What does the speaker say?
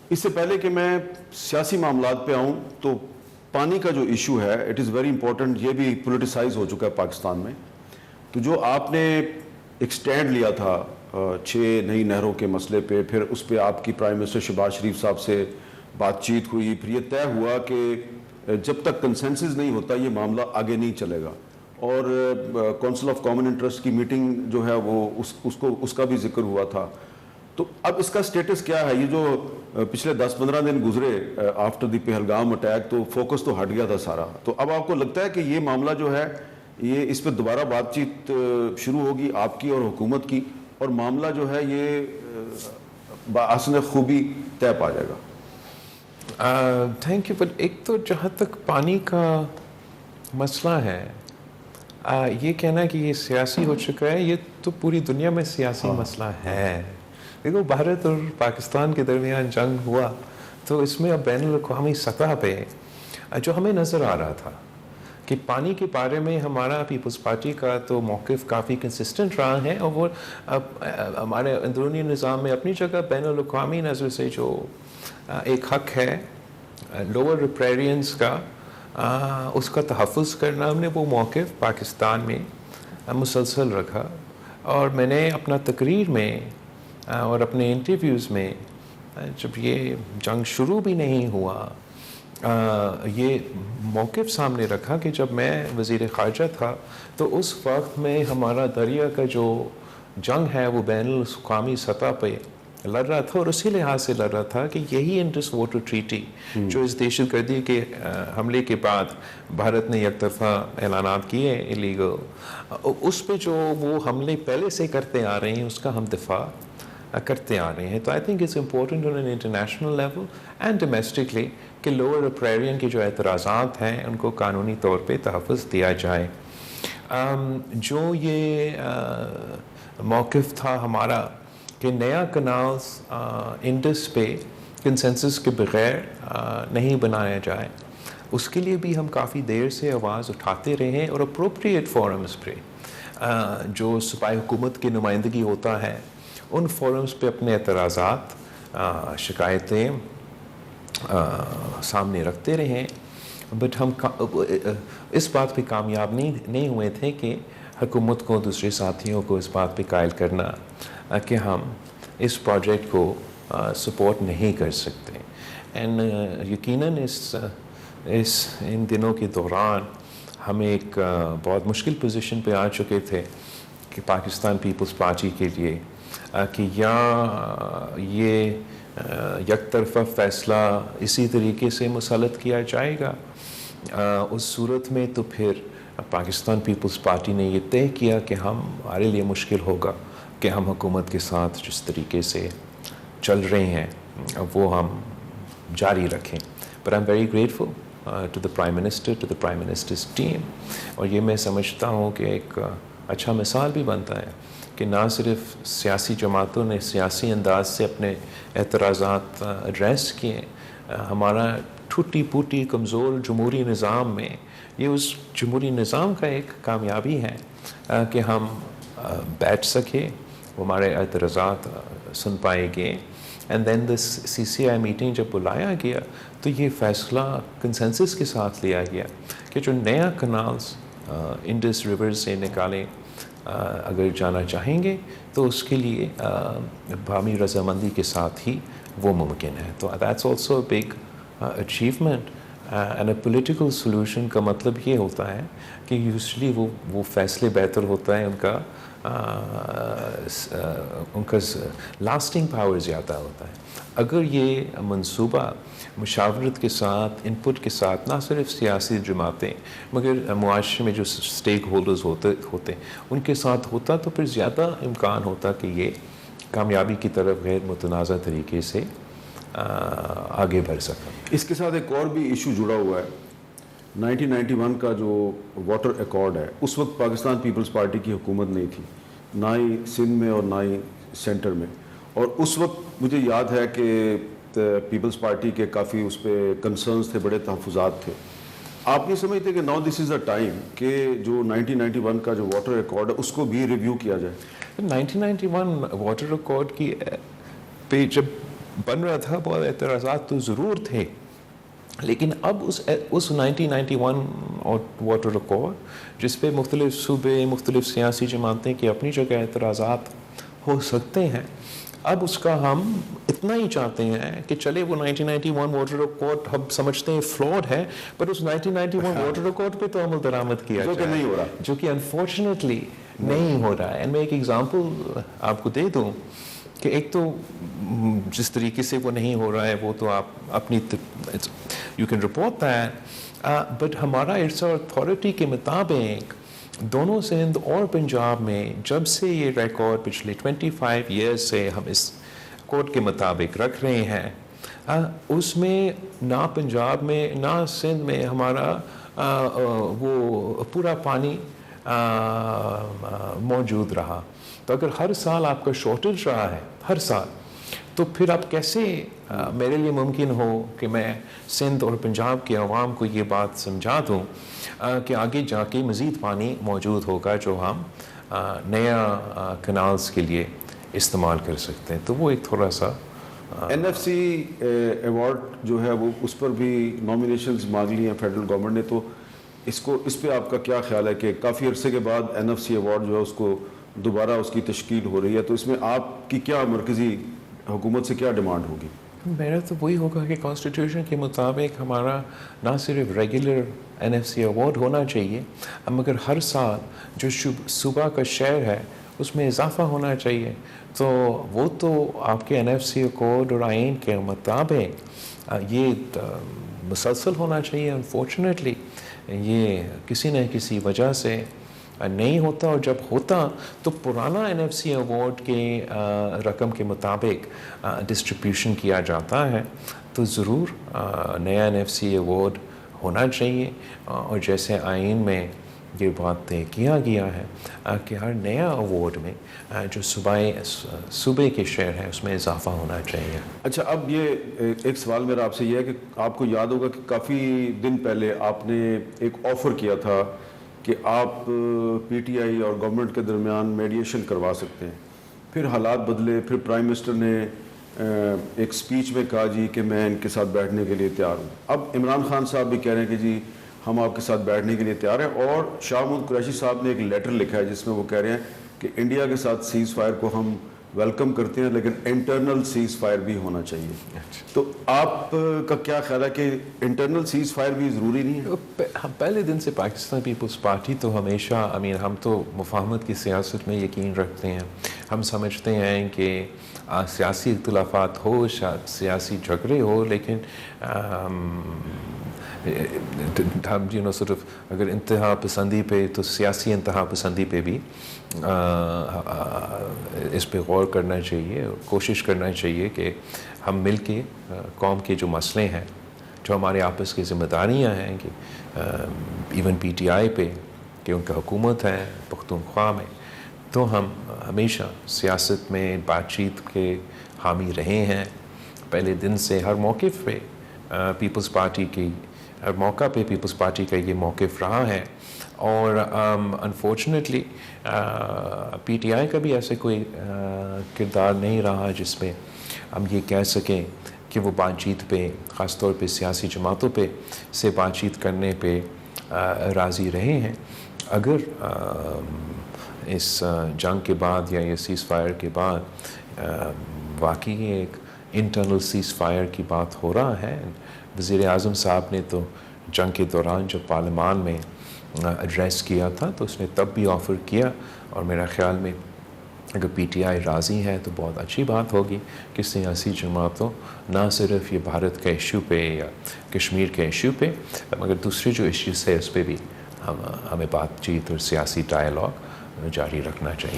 اس سے پہلے کہ میں سیاسی معاملات پہ آؤں تو پانی کا جو ایشو ہے اٹ از ویری امپورٹنٹ. یہ بھی پولیٹیسائز ہو چکا ہے پاکستان میں. تو جو آپ نے ایک سٹینڈ لیا تھا 6 نئی نہروں کے مسئلے پہ, پھر اس پہ آپ کی پرائم منسٹر شہباز شریف صاحب سے بات چیت ہوئی, پھر یہ طے ہوا کہ جب تک کنسنسس نہیں ہوتا یہ معاملہ آگے نہیں چلے گا, اور کونسل آف کامن انٹرسٹ کی میٹنگ جو ہے وہ اس کا بھی ذکر ہوا تھا. تو اب اس کا سٹیٹس کیا ہے؟ یہ جو پچھلے 10-15 دن گزرے آفٹر دی پہلگام اٹیک, تو فوکس تو ہٹ گیا تھا سارا. تو اب آپ کو لگتا ہے کہ یہ معاملہ جو ہے یہ اس پہ دوبارہ بات چیت شروع ہوگی آپ کی اور حکومت کی, اور معاملہ جو ہے یہ بحسن خوبی طے پا جائے گا؟ Thank you. بٹ ایک تو جہاں تک پانی کا مسئلہ ہے, یہ کہنا کہ یہ سیاسی ہو چکا ہے, یہ تو پوری دنیا میں سیاسی مسئلہ ہے. دیکھو بھارت اور پاکستان کے درمیان جنگ ہوا تو اس میں اب بین الاقوامی سطح پہ جو ہمیں نظر آ رہا تھا کہ پانی کے بارے میں ہمارا پیپلز پارٹی کا تو موقف کافی کنسسٹنٹ رہا ہے, اور وہ ہمارے اندرونی نظام میں اپنی جگہ بین الاقوامی نظر سے جو ایک حق ہے لوور ریپیرینس کا, اس کا تحفظ کرنا, ہم نے وہ موقف پاکستان میں مسلسل رکھا. اور میں نے اپنا تقریر میں اور اپنے انٹرویوز میں جب یہ جنگ شروع بھی نہیں ہوا یہ موقف سامنے رکھا کہ جب میں وزیر خارجہ تھا تو اس وقت میں ہمارا دریا کا جو جنگ ہے وہ بین الاقوامی سطح پہ لڑ رہا تھا, اور اسی لحاظ سے لڑ رہا تھا کہ یہی انڈس واٹر ٹریٹی جو اس دہشت گردی کے حملے کے بعد بھارت نے یک طرفہ اعلانات کیے ایلیگل, اس پہ جو وہ حملے پہلے سے کرتے آ رہے ہیں اس کا ہم دفاع کرتے آ رہے ہیں. تو I think it's important on an international level and domestically کہ لوور ریپیرین کے جو اعتراضات ہیں ان کو قانونی طور پہ تحفظ دیا جائے. جو یہ موقف تھا ہمارا کہ نیا کنالز انڈس پہ کنسنسس کے بغیر نہیں بنایا جائے, اس کے لیے بھی ہم کافی دیر سے آواز اٹھاتے رہے ہیں, اور اپروپریٹ فورمز پہ جو صوبائی حکومت کی نمائندگی ہوتا ہے ان فورمز پہ اپنے اعتراضات شکایتیں سامنے رکھتے رہے. بٹ ہم اس بات پہ کامیاب نہیں ہوئے تھے کہ حکومت کو دوسرے ساتھیوں کو اس بات پہ قائل کرنا کہ ہم اس پروجیکٹ کو سپورٹ نہیں کر سکتے. اینڈ یقیناً ان دنوں کے دوران ہم ایک بہت مشکل پوزیشن پہ آ چکے تھے کہ پاکستان پیپلز پارٹی کے لیے کہ یا یہ یک طرفہ فیصلہ اسی طریقے سے مسلط کیا جائے گا, اس صورت میں تو پھر پاکستان پیپلز پارٹی نے یہ طے کیا کہ ہمارے لیے مشکل ہوگا کہ ہم حکومت کے ساتھ جس طریقے سے چل رہے ہیں وہ ہم جاری رکھیں. But I'm very grateful to the Prime Minister, to the Prime Minister's team, اور یہ میں سمجھتا ہوں کہ ایک اچھا مثال بھی بنتا ہے کہ نہ صرف سیاسی جماعتوں نے سیاسی انداز سے اپنے اعتراضات ایڈریس کیے, ہمارا ٹوٹی پھوٹی کمزور جمہوری نظام میں یہ اس جمہوری نظام کا ایک کامیابی ہے کہ ہم بیٹھ سکے, ہمارے اعتراضات سن پائے گئے. And then this CCI meeting جب بلایا گیا تو یہ فیصلہ کنسنسس کے ساتھ لیا گیا کہ جو نیا کنالز انڈس ریور سے نکالیں اگر جانا چاہیں گے تو اس کے لیے باہمی رضامندی کے ساتھ ہی وہ ممکن ہے. تو that's also a big achievement. And a political solution کا مطلب یہ ہوتا ہے کہ یوزلی وہ فیصلے بہتر ہوتا ہے, ان کا لاسٹنگ پاور زیادہ ہوتا ہے. اگر یہ منصوبہ مشاورت کے ساتھ انپٹ کے ساتھ نہ صرف سیاسی جماعتیں مگر معاشرے میں جو سٹیک ہولڈرز ہوتے ان کے ساتھ ہوتا تو پھر زیادہ امکان ہوتا کہ یہ کامیابی کی طرف غیر متنازع طریقے سے آگے بڑھ سکا. اس کے ساتھ ایک اور بھی ایشو جڑا ہوا ہے. 1991 کا جو واٹر ایکارڈ ہے اس وقت پاکستان پیپلز پارٹی کی حکومت نہیں تھی, نہ ہی سندھ میں اور نہ ہی سینٹر میں, اور اس وقت مجھے یاد ہے کہ پیپلز پارٹی کے کافی اس پہ کنسرنز تھے, بڑے تحفظات تھے. آپ نہیں سمجھتے کہ now this is a time کہ جو 1991 کا جو واٹر ایکارڈ ہے اس کو بھی ریویو کیا جائے؟ 1991 واٹر ایکارڈ کی پہ جب بن رہا تھا بہت اعتراضات تو ضرور تھے، لیکن اب اس 1991 اور واٹر ریکارڈ جس پہ مختلف صوبے مختلف سیاسی جماعتیں کی اپنی جگہ اعتراضات ہو سکتے ہیں، اب اس کا ہم اتنا ہی چاہتے ہیں کہ چلے وہ 1991 واٹر ریکارڈ ہم سمجھتے ہیں فلاڈ ہے، پر اس 1991 واٹر ریکارڈ پہ تو عمل درآمد کیا جو کہ نہیں ہو رہا، جو کہ انفارچونیٹلی نہیں ہو رہا ہے۔ میں ایک ایگزامپل آپ کو دے دوں کہ ایک تو جس طریقے سے وہ نہیں ہو رہا ہے وہ تو آپ اپنی you can report that, but ہمارا ارسا اتھارٹی کے مطابق دونوں سندھ اور پنجاب میں جب سے یہ ریکارڈ پچھلے 25 ایئرز سے ہم اس کوڈ کے مطابق رکھ رہے ہیں، اس میں نہ پنجاب میں نہ سندھ میں ہمارا وہ پورا پانی موجود رہا۔ تو اگر ہر سال آپ کا شارٹیج رہا ہے ہر سال، تو پھر اب کیسے میرے لیے ممکن ہو کہ میں سندھ اور پنجاب کے عوام کو یہ بات سمجھا دوں کہ آگے جا کے مزید پانی موجود ہوگا جو ہم نیا کنالز کے لیے استعمال کر سکتے ہیں۔ تو وہ ایک تھوڑا سا NFC ایوارڈ جو ہے وہ اس پر بھی نامینیشنز مانگ لی ہیں فیڈرل گورنمنٹ نے، تو اس پہ آپ کا کیا خیال ہے کہ کافی عرصے کے بعد NFC ایوارڈ جو ہے اس کو دوبارہ اس کی تشکیل ہو رہی ہے، تو اس میں آپ کی کیا مرکزی حکومت سے کیا ڈیمانڈ ہوگی؟ میرا تو وہی ہوگا کہ کانسٹیٹیوشن کے مطابق ہمارا نہ صرف ریگولر NFC ایوارڈ ہونا چاہیے، مگر ہر سال جو صوبہ کا شیئر ہے اس میں اضافہ ہونا چاہیے۔ تو وہ تو آپ کے NFC کوڈ اور آئین کے مطابق یہ مسلسل ہونا چاہیے۔ انفارچونیٹلی یہ کسی نہ کسی وجہ سے نہیں ہوتا، اور جب ہوتا تو پرانا NFC ایوارڈ کے رقم کے مطابق ڈسٹریبیوشن کیا جاتا ہے۔ تو ضرور نیا NFC ایوارڈ ہونا چاہیے، اور جیسے آئین میں یہ بات طے کیا گیا ہے کہ ہر نیا ایوارڈ میں جو صوبے کے شیئر ہے اس میں اضافہ ہونا چاہیے۔ اچھا، اب یہ ایک سوال میرا آپ سے یہ ہے کہ آپ کو یاد ہوگا کہ کافی دن پہلے آپ نے ایک آفر کیا تھا کہ آپ PTI اور گورنمنٹ کے درمیان میڈیشن کروا سکتے ہیں، پھر حالات بدلے، پھر پرائم منسٹر نے ایک سپیچ میں کہا جی کہ میں ان کے ساتھ بیٹھنے کے لیے تیار ہوں۔ اب عمران خان صاحب بھی کہہ رہے ہیں کہ جی ہم آپ کے ساتھ بیٹھنے کے لیے تیار ہیں، اور شاہ محمود قریشی صاحب نے ایک لیٹر لکھا ہے جس میں وہ کہہ رہے ہیں کہ انڈیا کے ساتھ سیز فائر کو ہم ویلکم کرتے ہیں، لیکن انٹرنل سیز فائر بھی ہونا چاہیے۔ تو آپ کا کیا خیال ہے کہ انٹرنل سیز فائر بھی ضروری نہیں ہے؟ ہم پہلے دن سے پاکستان پیپلز پارٹی تو ہمیشہ ہم تو مفاہمت کی سیاست میں یقین رکھتے ہیں۔ ہم سمجھتے ہیں کہ سیاسی اختلافات ہو، سیاسی جھگڑے ہو، لیکن ہم صرف اگر انتہا پسندی پہ تو سیاسی انتہا پسندی پہ بھی اس پہ غور کرنا چاہیے، اور کوشش کرنا چاہیے کہ ہم مل کے قوم کے جو مسئلے ہیں، جو ہمارے آپس کی ذمہ داریاں ہیں، کہ ایون PTI پہ کہ ان کا حکومت ہے پختونخوا میں، تو ہم ہمیشہ سیاست میں بات چیت کے حامی رہے ہیں پہلے دن سے۔ ہر موقف پہ پیپلز پارٹی کی ہر موقع پہ پیپلز پارٹی کا یہ موقف رہا ہے، اور انفارچونیٹلی PTI کا بھی ایسے کوئی کردار نہیں رہا جس میں ہم یہ کہہ سکیں کہ وہ بات چیت پہ، خاص طور پہ سیاسی جماعتوں پہ سے بات چیت کرنے پہ راضی رہے ہیں۔ اگر اس جنگ کے بعد یا یہ سیز فائر کے بعد واقعی ایک انٹرنل سیز فائر کی بات ہو رہا ہے، وزیر اعظم صاحب نے تو جنگ کے دوران جب پارلیمان میں ایڈریس کیا تھا تو اس نے تب بھی آفر کیا، اور میرا خیال میں اگر PTI راضی ہے تو بہت اچھی بات ہوگی کہ سیاسی جماعتوں نہ صرف یہ بھارت کے ایشو پہ یا کشمیر کے ایشو پہ، مگر دوسرے جو ایشوز ہے اس پہ بھی ہمیں بات چیت اور سیاسی ڈائلاگ جاری رکھنا چاہیے۔